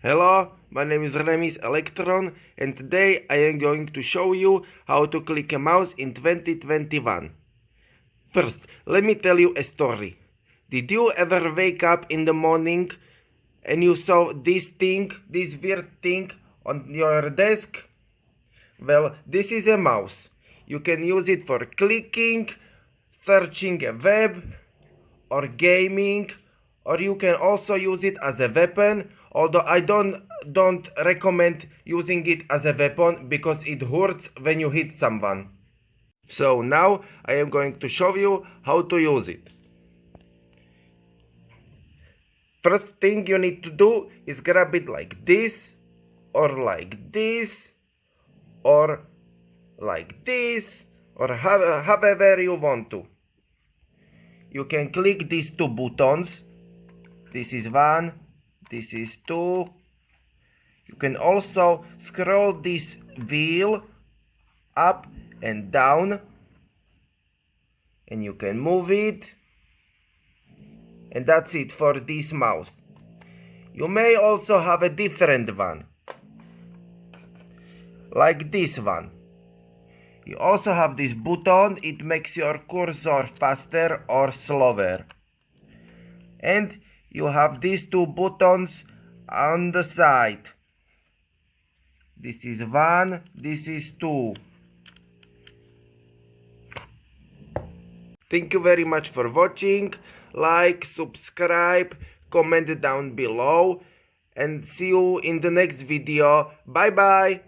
Hello, my name is Remis Electron and today I am going to show you how to click a mouse in 2021. First, let me tell you a story. Did you ever wake up in the morning and you saw this weird thing on your desk? Well, this is a mouse. You can use it for clicking, searching a web, or gaming, or you can also use it as a weapon, although I don't recommend using it as a weapon because it hurts when you hit someone. So now I am going to show you how to use it. First thing you need to do is grab it like this, or like this, or like this, or however you want to. You can click these two buttons. This is one, this is two. You can also scroll this wheel up and down, and you can move it. And that's it for this mouse. You may also have a different one, like this one. You also have this button. It makes your cursor faster or slower. And you have these two buttons on the side. This is one, this is two. Thank you very much for watching. Like, subscribe, comment down below, and see you in the next video. Bye bye.